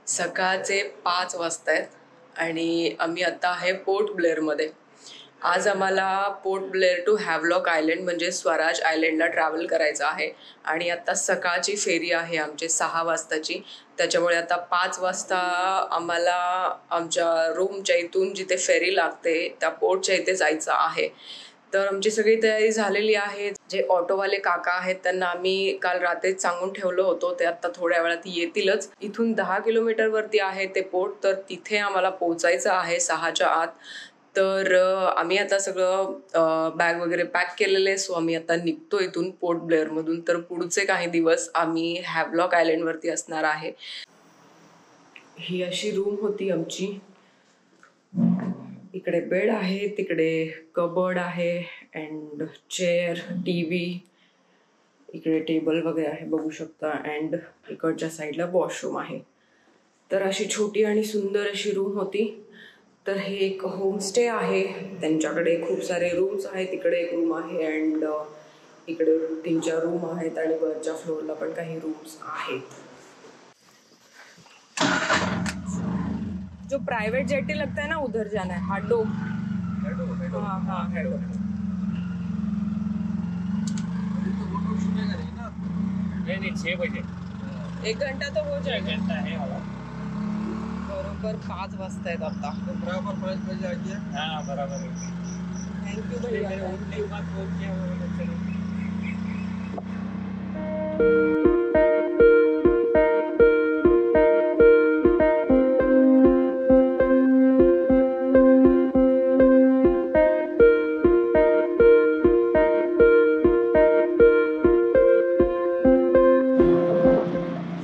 सकाळचे 5 वाजता आहेत आणि आम्ही आता आहे पोर्ट ब्लेअरमध्ये. आज आम्हाला Port Blair to Havelock Island म्हणजे स्वराज आयलंडला ट्रॅव्हल करायचं आहे आणि आता सकाळची फेरी आहे आमची 6 वाजताची. त्याच्यामुळे आता 5 वाजता आम्हाला आमच्या रूमच्या इथून जिथे फेरी लागते त्या पोर्टच्या इथे जायचं आहे. तर आमची सगळी तयारी झालेली आहे. जे ऑटोवाले काका आहेत त्यांना आम्ही काल रात्रीच सांगून ठेवलं होतं, ते आता थोड्या वेळात येतीलच. इथून 10 किलोमीटरवरती आहे ते पोर्ट, तर तिथे आम्हाला पोहोचायचं आहे 6च्या आत. तर आम्ही आता सगळं बॅग वगैरे पॅक केलेलं आहे. सो आम्ही आता निघतो इथून पोर्ट ब्लेअरमधून. तर पुढचे काही दिवस आम्ही हॅवलॉक आयलंडवरती असणार आहे. ही अशी रूम होती आमची. इकडे बेड आहे, तिकडे कबर्ड आहे अँड चेअर, टीव्ही, इकडे टेबल वगैरे आहे बघू शकता अँड इकडच्या साईडला वॉशरूम आहे. तर अशी छोटी आणि सुंदर अशी रूम होती. तर हे एक होमस्टे आहे, त्यांच्याकडे खूप सारे रूम्स आहेत. तिकडे एक रूम आहे अँड इकडे 3-4 रूम आहेत आणि वरच्या फ्लोअरला पण काही रूम्स आहेत. जो प्राइवेट जेटी लगता है ना उधर जाना है. हाडो. हाँ हाँ हेडो. नहीं 6 बजे 1 घंटा तो हो जाएगा. 1 घंटा है वाला. बरोबर 5 वाजता आहेत आता. बराबर 5 बजे आ गया. हाँ बराबर है. थँक्यू भैया. उठने के बाद फोन किया वो चलो.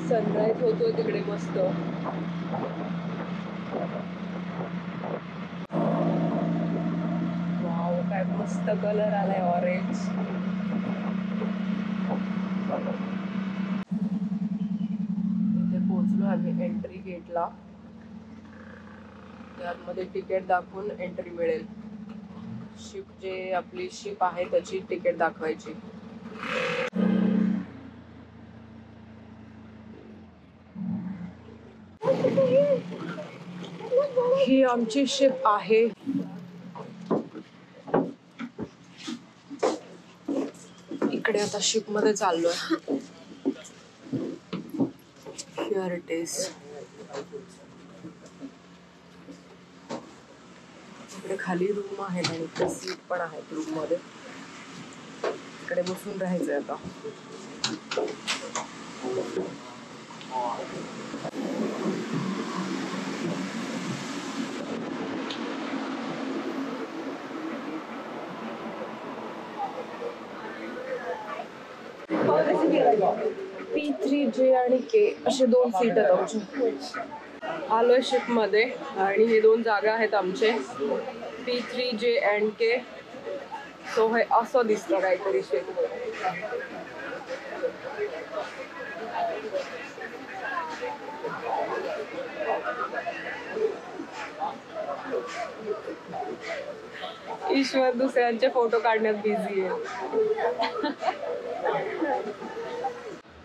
सनराईज होतोय तिकडे मस्त. वाव, काय मस्त कलर आलाय ऑरेंज. इथे पोहोचलो आम्ही एंट्री गेटला. त्यामध्ये तिकीट दाखवून एंट्री मिळेल. जे आपली शिप आहे त्याची तिकीट दाखवायची. ही आमची शिप आहे. इकडे आता शिप मध्ये चाललोय. Here it is. इकडे खाली रूम आहेत आणि इकडे सीट पण आहेत रूम मध्ये. इकडे बसून राहायचंय आता. P3J आणि K असे 2 सीट आहेत आमचे. आलोय शिप मध्ये आणि हे 2 जागा आहेत आमचे, P3J and K. सो हे असं दिसतं काहीतरी शिप. ईश्वर दुसऱ्यांचे फोटो काढण्यात बिझी आहे.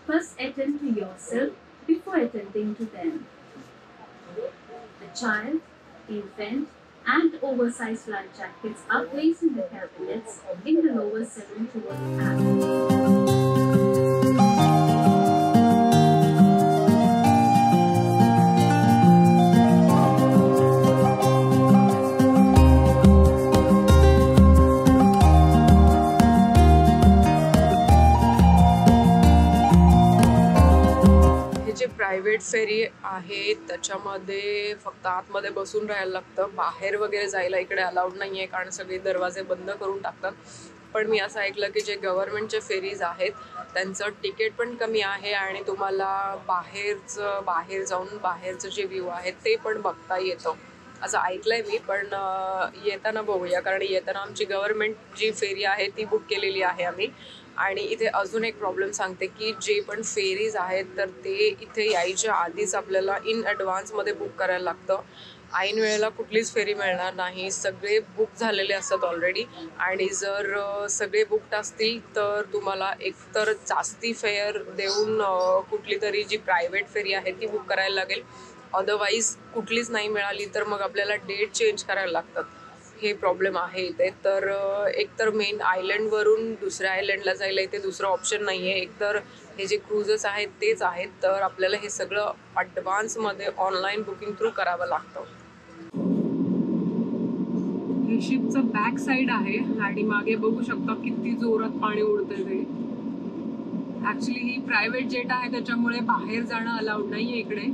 First attend to yourself before attending to them. The child, infant, and oversized life jackets are placed in the cabinets in the lower 7 toward the aft. Private फेरी आहे त्याच्यामध्ये फक्त आतमध्ये बसून राहायला लागतं. बाहेर वगैरे जायला इकडे अलाउड नाही आहे कारण सगळे दरवाजे बंद करून टाकतात. पण मी असं ऐकलं की जे गव्हर्नमेंटचे फेरीज आहेत त्यांचं तिकीट पण कमी आहे आणि तुम्हाला बाहेर जाऊन बाहेरचं जे व्ह्यू आहे ते पण बघता येतं असं ऐकलंय मी. पण येताना बघूया कारण येताना आमची गव्हर्नमेंट जी फेरी आहे ती बुक केलेली आहे आम्ही. आणि इथे अजून एक प्रॉब्लेम सांगते की जे पण फेरीज आहेत तर ते इथे यायच्या आधीच आपल्याला इन ॲडव्हान्समध्ये बुक करायला लागतं. ऐन वेळेला कुठलीच फेरी मिळणार नाही. सगळे बुक झालेले असतात ऑलरेडी आणि जर सगळे बुकड असतील तर तुम्हाला एकतर जास्ती फेअर देऊन कुठली तरी जी प्रायव्हेट फेरी आहे ती बुक करायला लागेल अदरवाईज कुठलीच नाही मिळाली तर मग आपल्याला डेट चेंज करायला लागतात. हे प्रॉब्लेम आहे इथे. तर एकतर मेन आयलंडवरून दुसऱ्या आयलंडला जायला इथे दुसरं ऑप्शन नाही आहे. एकतर हे जे क्रूजेस आहेत तेच आहेत, तर आपल्याला हे सगळं ॲडव्हान्समध्ये ऑनलाईन बुकिंग थ्रू करावं लागतं. हे शिपचं बॅक साईड आहे आणि मागे बघू शकता किती जोरात पाणी उडतंय ते. ॲक्च्युली ही प्रायव्हेट जेट आहे त्याच्यामुळे बाहेर जाणं अलाउड नाही आहे इकडे,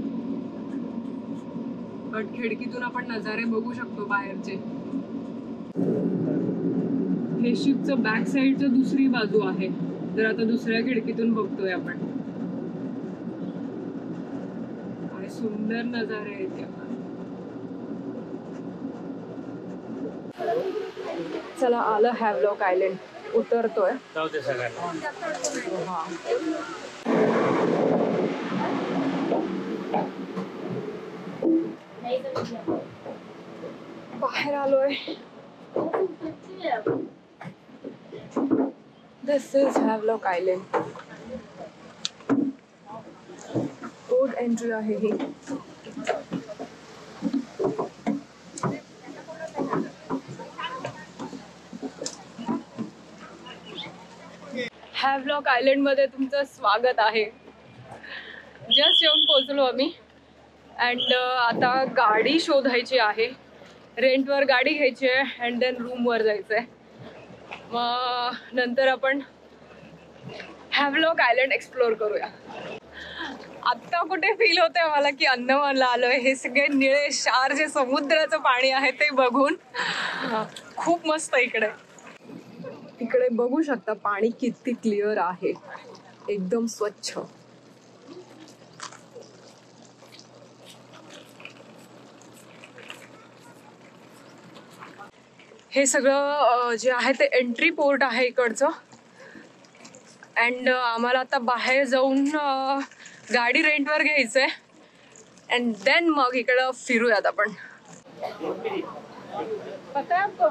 बट खिडकीतून आपण नजारे बघू शकतो बाहेरचे. हे शिपचं बॅक साईडचं दुसरी बाजू आहे, तर आता दुसऱ्या खिडकीतून बघतोय आपण. काय सुंदर नजारे आहेत या. चला आलं हॅवलॉक आयलंड, उतरतोय. जाऊ दे सगळ्यांना. बाहेर आलोय. This is Havelock Island. Boat entry आहे ही. हॅवलॉक आयलंडमध्ये तुमचं स्वागत आहे. जस्ट येऊन पोहोचलो आम्ही. अँड आता गाडी शोधायची आहे, रेंटवर गाडी घ्यायची आहे अँड देन रूमवर जायचं आहे. मग नंतर आपण हॅवलॉक आयलंड एक्सप्लोअर करूया. आत्ता कुठे फील होतंय मला की अंदमानला आलोय. हे सगळे निळे क्षार जे समुद्राचं पाणी आहे ते बघून खूप मस्त. इकडे बघू शकता पाणी किती क्लिअर आहे, एकदम स्वच्छ. हे सगळं जे आहे ते एंट्री पोर्ट आहे इकडचं. अँड आम्हाला आता बाहेर जाऊन गाडी रेंटवर घ्यायचं आहे अँड देन मग इकडं फिरूयात आपण. पता है आपको?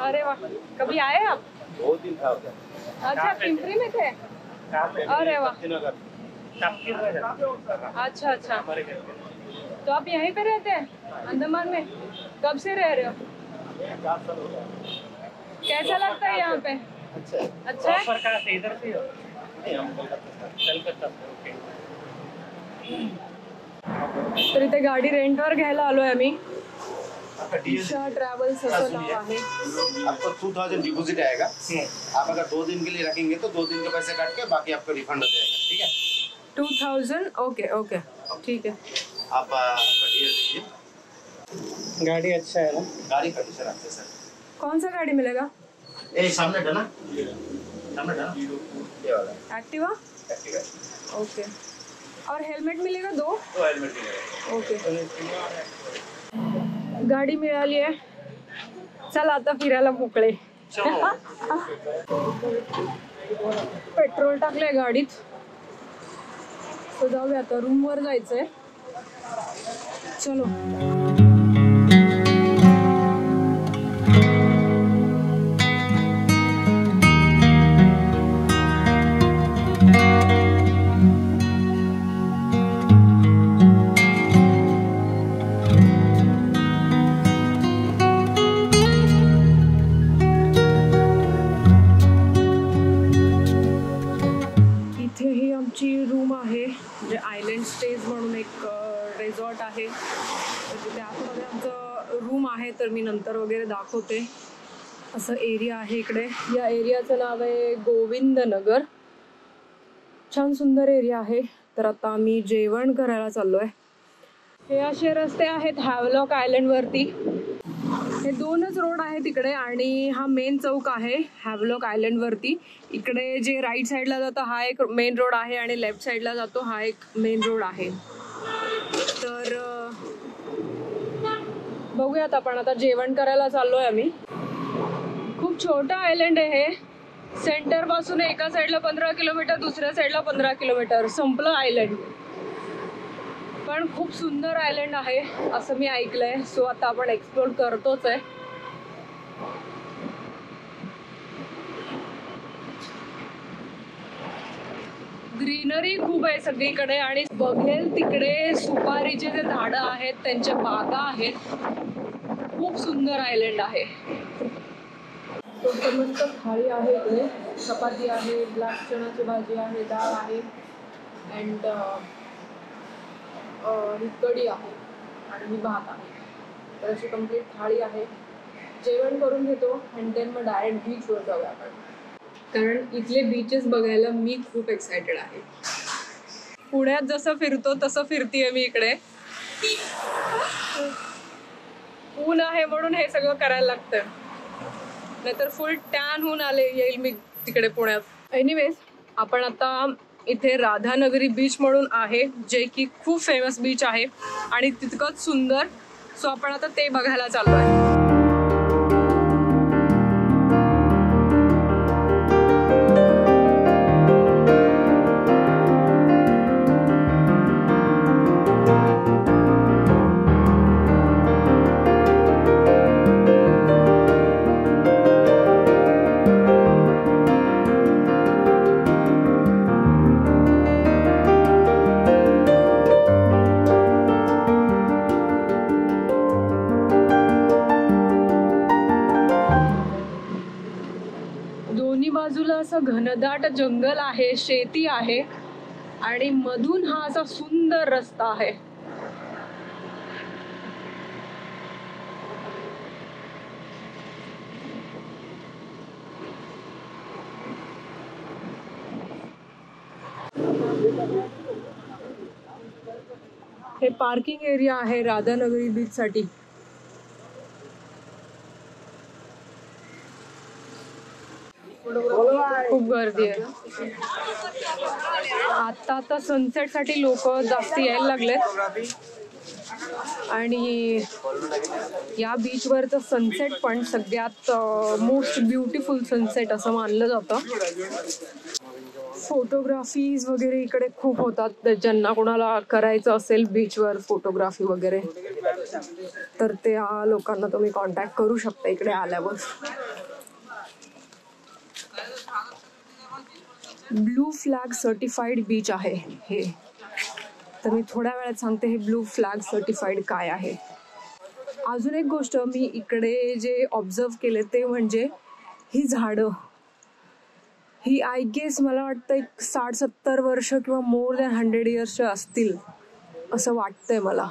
अरे वाह, कभी आए आप? 2 दिन था उधर. अच्छा, पिंपरी में थे. अरे वाह, अच्छा अच्छा. तो आप यहीं पे रहते हैं अंडमान में? कब से रह रहे हो? 4 साल हो गया. कैसा लगता है यहाँ पे? अच्छा है. इधर से हो? नहीं, हम कलकत्ता से. ओके. तर इथे गाडी रेंटवर घ्यायला आलोय आम्ही. ईशा ट्रॅव्हल्स असं नाव आहे. आपको 2000 डिपॉजिट आएगा. आप अगर 2 दिन के लिए रखेंगे तो 2 दिन के पैसे काट के बाकी आपको रिफंड हो जाएगा. ठीक है. 2000. ओके ओके, ठीक है. आप आपका डीएल दीजिए. गाड़ी अच्छा है ना? गाड़ी कंडीशन अच्छे सर. कौन सा गाड़ी मिलेगा? ए सामने डना, सामने डना, ये वाला एक्टिवा. एक्टिवा. ओके. और हेल्मेट मिलेगा 2? 2 हेल्मेट मिलेगा. ओके. गाडी मिळाली आहे. चला आता फिरायला मोकळे. पेट्रोल टाकलंय गाडीत. तो जाऊया आता, रूमवर जायचंय. चलो. इथेही आमची रूम आहे, जे आयलंड स्टेज म्हणून एक रिसॉर्ट आहे. तर तिथे आतमध्ये आमचं रूम आहे, तर मी नंतर वगैरे दाखवते. असं एरिया आहे इकडे. या एरियाचं नाव आहे गोविंद नगर. छान सुंदर एरिया आहे. तर आता आम्ही जेवण करायला चाललोय. हे असे रस्ते आहेत हॅवलॉक आयलंडवरती. हे 2च रोड आहेत तिकडे आणि हा मेन चौक आहे हॅवलॉक आयलंडवरती. इकडे जे राईट साईडला जातो हा एक मेन रोड आहे आणि लेफ्ट साईडला जातो हा एक मेन रोड आहे. तर बघूयात आपण. आता जेवण करायला चाललोय आम्ही. खूप छोटं आयलंड आहे हे. सेंटर पासून एका साईडला 15 किलोमीटर, दुसऱ्या साईडला 15 किलोमीटर. संपलं आयलंड. पण खूप सुंदर आयलंड आहे असं मी ऐकलंय. सो आता आपण एक्सप्लोर करतोच आहे. ग्रीनरी ग्रीनरी खूप आहे सगळीकडे आणि बघेल तिकडे सुपारीचे जे झाडं आहेत त्यांच्या बागा आहेत. खूप सुंदर आयलंड आहे. मस्त थाळी आहे इकडे. चपाती आहे, ब्लॅक चणाची भाजी आहे, डाळ आहे अँड ही कढी आहे आणि ही भात आहे. तर अशी कम्प्लीट थाळी आहे. जेवण करून घेतो अँड देन मग डायरेक्ट बीचवर जाऊया आपण, कारण इथले बीचेस बघायला मी खूप एक्सायटेड आहे. पुण्यात जसं फिरतो तसं फिरतीये मी इकडे. ऊन आहे म्हणून हे सगळं करायला लागतं, नाहीतर फुल टॅन होऊन येईल मी तिकडे पुण्यात. एनिवेज, आपण आता इथे राधानगरी बीच म्हणून आहे, जे की खूप फेमस बीच आहे आणि तितकंच सुंदर. सो आपण आता ते बघायला चाललो आहे. बाजूला असं घनदाट जंगल आहे, शेती आहे आणि मधून हा असा सुंदर रस्ता आहे. हे पार्किंग एरिया आहे राधानगरी बीच साठी. खूप गर्दी आहे. आता सनसेट साठी लोक जास्त यायला लागलेत आणि या बीच वरचं सनसेट पण सगळ्यात मोस्ट ब्युटिफुल सनसेट असं मानलं जातं. फोटोग्राफीज वगैरे इकडे खूप होतात. ज्यांना कोणाला करायचं असेल बीचवर फोटोग्राफी वगैरे तर त्या लोकांना तुम्ही कॉन्टॅक्ट करू शकता इकडे आल्यावर. ब्लू फ्लॅग सर्टिफाईड बीच आहे हे. तर मी थोड्या वेळात सांगते हे ब्लू फ्लॅग सर्टिफाईड काय आहे. अजून एक गोष्ट मी इकडे जे ऑब्झर्व केले ते म्हणजे ही झाडं. ही आय गेस मला वाटतं एक 60-70 वर्ष किंवा मोर दॅन 100 इयर्सचे असतील असं वाटतंय मला,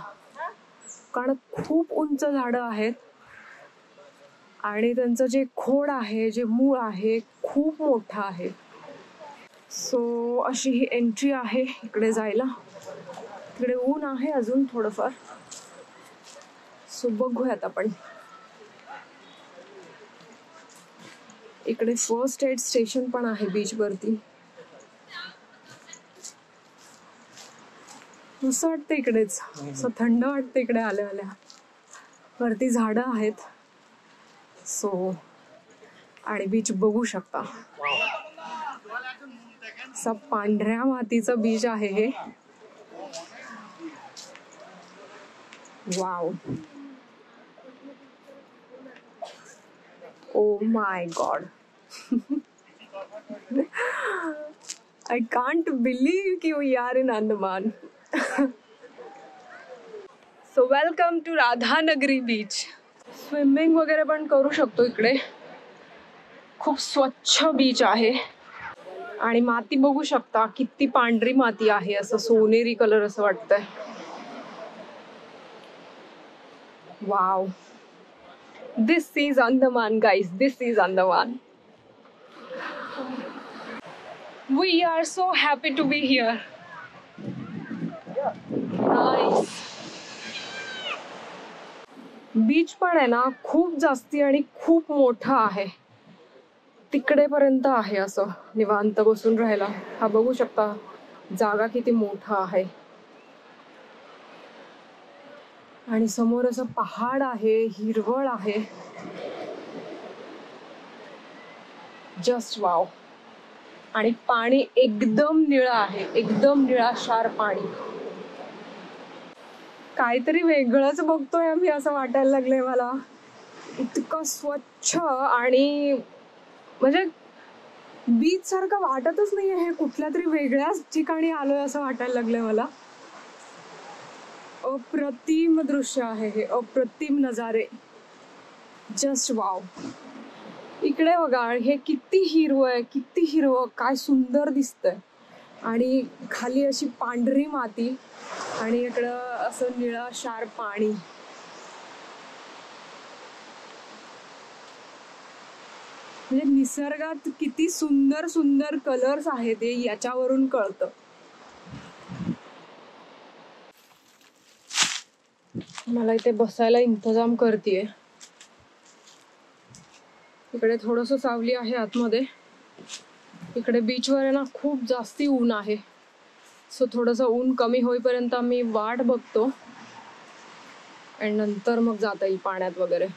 कारण खूप उंच झाडं आहेत आणि त्यांचं जे खोड आहे, जे मूळ आहे, खूप मोठं आहे. सो अशी ही एंट्री आहे इकडे जायला. तिकडे ऊन आहे अजून थोडंफार, सो बघूयात आपण. इकडे फर्स्ट एड स्टेशन पण आहे बीच वरती. मस्त वाटतं इकडेच, असं थंड वाटतं इकडे आल्या आल्या. वरती झाडं आहेत सो आणि बीच बघू शकता. असा पांढऱ्या मातीचं बीच आहे हे. Wow, oh my God. I can't believe कि we are in Andaman. So welcome to Radhanagari beach. Swimming वगैरे पण करू शकतो इकडे. खूप स्वच्छ बीच आहे आणि माती बघू शकता किती पांढरी माती आहे, असं सोनेरी कलर असं वाटतंय. Wow, this is Andaman guys, this is Andaman. We are so happy to be here. Nice. Beach पण आहे ना खूप जास्ती आणि खूप मोठा आहे. तिकडे पर्यंत आहे असं निवांत बसून राहायला. हा बघू शकता जागा किती मोठा आहे आणि समोर असं पहाड आहे, हिरवळ आहे. Just wow. आणि पाणी एकदम निळं आहे, एकदम निळाशार पाणी. काहीतरी वेगळंच बघतोय आम्ही असं वाटायला लागलंय मला. इतकं स्वच्छ आणि म्हणजे बीच सारखं वाटतच नाहीये, हे कुठल्या तरी वेगळ्याच ठिकाणी आलोय असं वाटायला लागलंय मला. अप्रतिम दृश्य आहे हे, अप्रतिम नजारे. Just wow. इकडे बघा, हे किती हिरवं आहे, किती हिरवं, काय सुंदर दिसतंय. आणि खाली अशी पांढरी माती आणि इकडं असं निळाशार पाणी. म्हणजे निसर्गात किती सुंदर सुंदर कलर्स आहेत हे याच्यावरून कळतं. मला इथे बसायला इंतजाम करतेय. इकडे थोडंसं सावली आहे आतमध्ये. इकडे बीचवर आहे ना खूप जास्ती ऊन आहे, सो थोडंसं ऊन कमी होईपर्यंत आम्ही वाट बघतो आणि नंतर मग जाता येईल पाण्यात वगैरे.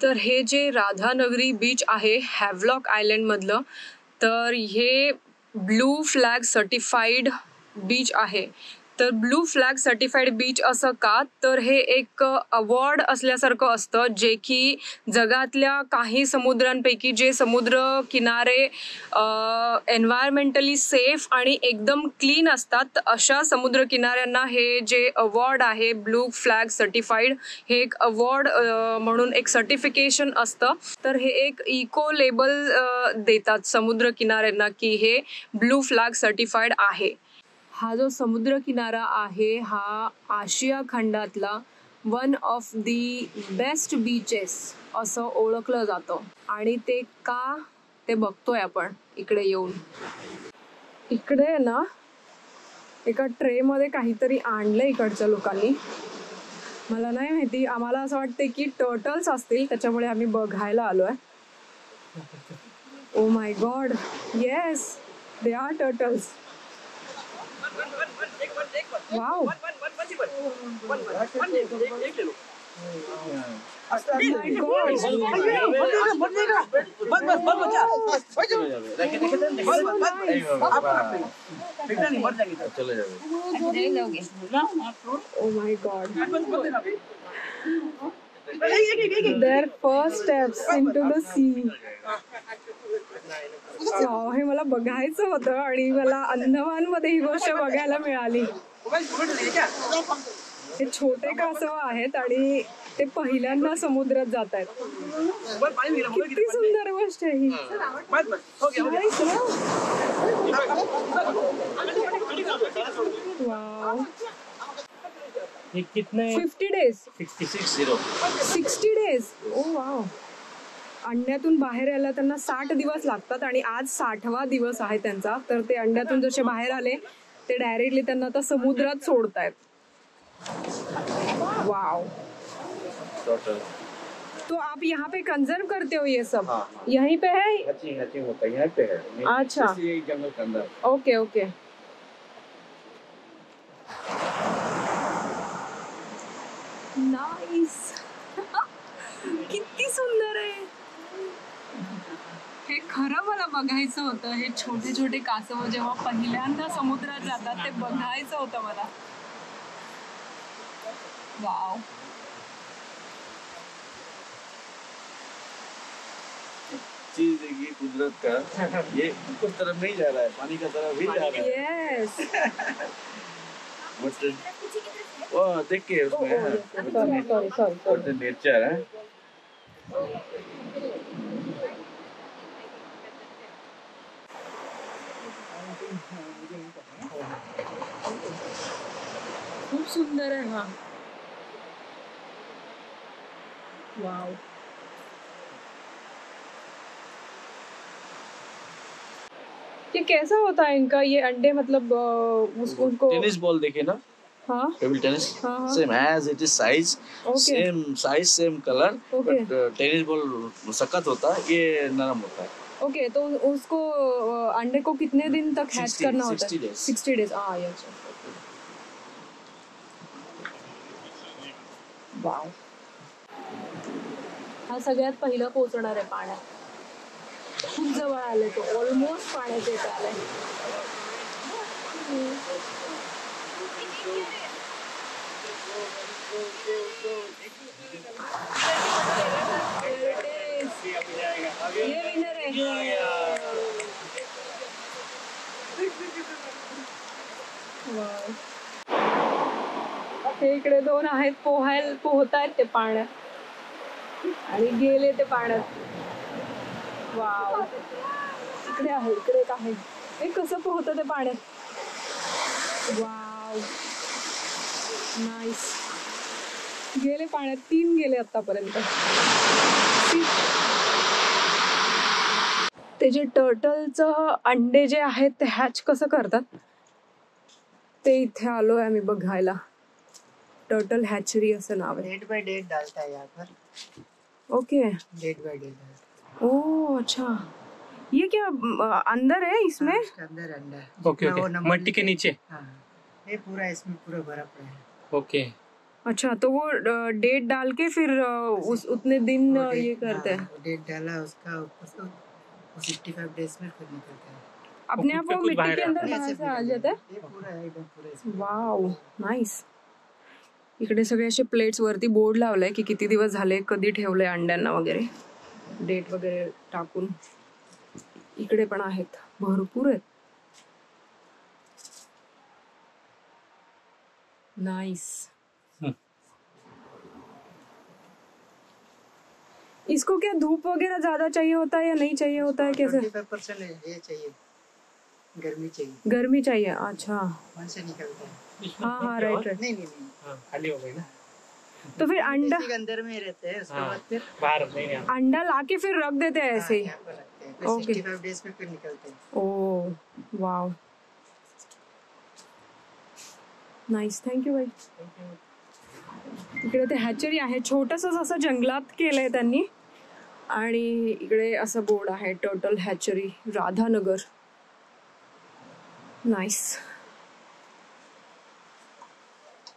तर हे जे राधानगरी बीच आहे हॅव्लॉक आयलंड मधलं, तर हे ब्लू फ्लॅग सर्टिफाईड बीच आहे. तर ब्लू फ्लॅग सर्टिफाईड बीच असं का, तर हे एक अवॉर्ड असल्यासारखं असतं, जे की जगातल्या काही समुद्रांपैकी जे समुद्र किनारे एन्व्हायरमेंटली सेफ आणि एकदम क्लीन असतात, अशा समुद्र किनाऱ्यांना हे जे अवॉर्ड आहे ब्लू फ्लॅग सर्टिफाईड, हे एक अवॉर्ड म्हणून एक सर्टिफिकेशन असतं. तर हे एक इको लेबल देतात समुद्र किनाऱ्यांना की हे ब्लू फ्लॅग सर्टिफाईड आहे. हा जो समुद्र किनारा आहे हा आशिया खंडातला one of the best beaches असं ओळखलं जातं. आणि ते का ते बघतोय आपण इकडे येऊन. इकडे ना एका ट्रेमध्ये काहीतरी आणलंय इकडच्या लोकांनी, मला नाही माहिती. आम्हाला असं वाटतंय की टर्टल्स असतील, त्याच्यामुळे आम्ही बघायला आलोय. Oh my God, yes they are turtles. Wow. Oh my God. Their first steps into the sea. Wow, हे मला बघायचं होतं आणि मला अंदमान मध्ये ही गोष्ट बघायला मिळाली. हे छोटे कासव आहेत आणि ते पहिल्यांदा समुद्रात जात आहेत. किती सुंदर गोष्ट आहे ही. वाव. ये कितने 50 days 60 days. ओ वाव. अंड्यातून बाहेर यायला त्यांना 60 दिवस लागतात आणि आज 60वा दिवस आहे त्यांचा. तर ते अंड्यातून जसे बाहेर आले ते डायरेक्टली त्यांना आता समुद्रात सोडतायत. वाव. तो आप यहाँ पे कंजर्व करते हो ये सब? हाँ. यहीं पे है? हैचिंग होता है यहाँ पे है. अच्छा. ये जंगल के अंदर. Okay okay. नाइस. किती सुंदर आहे हे. खरं मला बघायचं होतं. हे छोटे छोटे कासव जेव्हा पहिल्यांदा समुद्रात जातात ते बघायचं होतं मला. वाव. चीज देखिए कुदरत का. ये ऊपर तरफ नहीं जा रहा है, पानी का तरफ भी जा रहा है. यस. वो देखिए उसमें सॉरी. नेचर है. खूप सुंदर आहे हा. वाव. ये कैसा होता है इनका ये अंडे, मतलब उसको टेनिस बॉल देखिए ना. हाँ टेबल टेनिस. हाँ. Same as it is size. Okay. Same size same colour. Okay. But tennis ball सख्त होता है, ये नरम होता है. ओके. तो उसको अंडे को कितने दिन तक हैच 60 करना होता है? 60 days. 60 days. हाँ यस. वाव. हा सगळ्यात पहिला पोहोचणार आहे पाण्यात. खूप जवळ आले तो. ऑलमोस्ट पाण्यात येत आलाय. ये विनर है. हे इकडे दोन आहेत पोहतायत ते पाण्यात आणि गेले ते पाण्यात. वाव, इकडे आहे, इकडे एक आहे. हे कसं पोहतं ते पाण्यात. Wow, nice. गेले पाण्यात, 3 गेले आतापर्यंत. ते जे टर्टलचं अंडे जे आहेत ते हॅच कसं करतात ते इथे आलोय आम्ही बघायला. टर्टल हॅचरी असं नाव आहे. डेट बाय डेट डालता है यहाँ पर. Okay, date by date. ओह अच्छा, ये क्या अंदर है इसमें? इसके अंदर अंडा है. ओके ओके, मट्टी के नीचे. हाँ, ये पूरा इसमें पूरा भरा पड़ा है. ओके, अच्छा, तो वो डेट डाल के फिर उस उतने दिन ये करते हैं. डेट डाला उसका ऊपर 65 डेज में फिर निकलता है. अपने आप वो कुछ मिट्टी बाहर के अंदर ऐसे बाहर से आ निकल जाता है. ये पूरा है एकदम पूरा इसमें. Wow, nice. इकडे सगळे असे प्लेट्स वरती बोर्ड लावलाय की किती दिवस झाले, कधी ठेवलंय अंड्यांना वगैरे, डेट वगैरे टाकून. इकडे पण आहेत, भरपूर आहेत. नाइस. इसको क्या धूप वगैरह ज्यादा चाहिए होता है या नहीं चाहिए होता है, कैसे? 25% ये चाहिए, गर्मी चाहिए. गर्मी चाहिए, अच्छा. वहाँ से निकलता है. हाँ हाँ, राइट राइट. नहीं नहीं नहीं, हाँ, खाली हो गई ना. तो फिर अंडा, इसी के अंदर में ही रहते हैं. उसके हाँ, बाद फिर बाहर नहीं है. अंडा लाके फिर रख देते हैं ऐसे ही. यहाँ पर रखते हैं. फिर ओके. 65 डेज में फिर निकलते हैं. ओ वाव, नाईस. थँक्यू बाई. इकडे ते हॅचरी आहे, छोटंसं असं जंगलात केलंय त्यांनी. आणि इकडे असं बोर्ड आहे, टर्टल हॅचरी राधानगर. नाईस.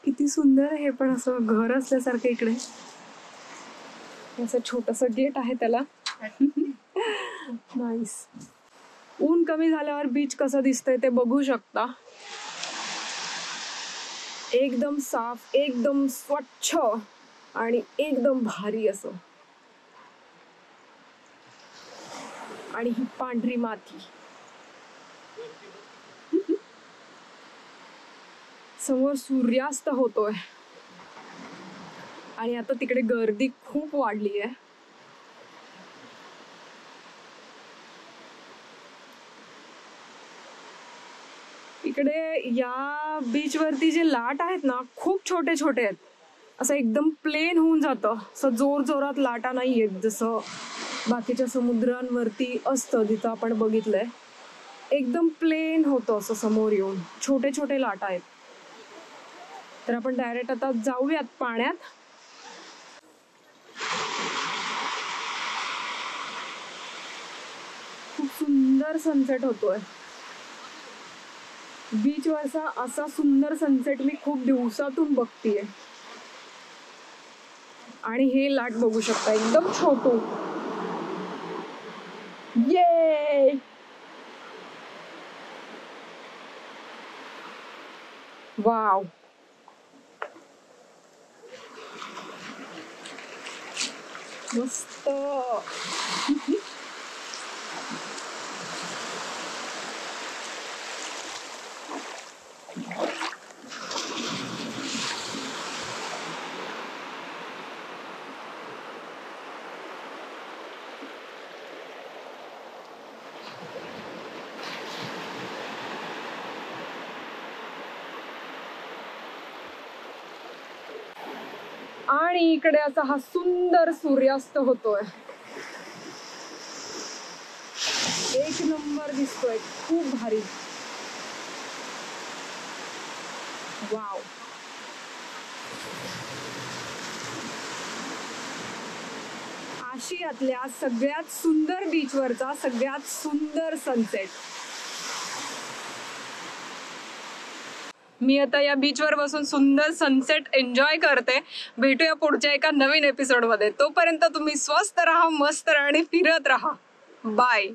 किती सुंदर आहे, पण असं घर असल्यासारखं. इकडे असं छोटंसं गेट आहे त्याला. नाईस. ऊन कमी झाल्यावर बीच कसं दिसतंय ते बघू शकता. एकदम साफ, एकदम स्वच्छ आणि एकदम भारी असं. आणि ही पांढरी माती. समोर सूर्यास्त होतोय आणि आता तिकडे गर्दी खूप वाढली आहे. इकडे या बीच वरती जे लाट आहेत ना, खूप छोटे छोटे आहेत. असं एकदम प्लेन होऊन जातं. असं जोर जोरात लाटा नाही आहेत जसं बाकीच्या समुद्रांवरती असतं जिथं आपण बघितलंय. एकदम प्लेन होतं असं समोर येऊन. छोटे छोटे लाटा आहेत. तर आपण डायरेक्ट आता जाऊयात पाण्यात. खूप सुंदर सनसेट होतोय बीच वरचा. असा सुंदर सनसेट मी खूप दिवसातून बघतीये. आणि हे लाट बघू शकता, एकदम छोटू. ये वाव, मस्त. आणि इकडे असा हा सुंदर सूर्यास्त होतोय. एक नंबर दिसतोय, खूप भारी. वाव. आशियातल्या सगळ्यात सुंदर बीचवरचा सगळ्यात सुंदर सनसेट. मी आता या बीचवर बसून सुंदर सनसेट एन्जॉय करते. भेटूया पुढच्या एका नवीन एपिसोडमध्ये. तोपर्यंत तुम्ही स्वस्त राहा, मस्त राहा आणि फिरत राहा. बाय.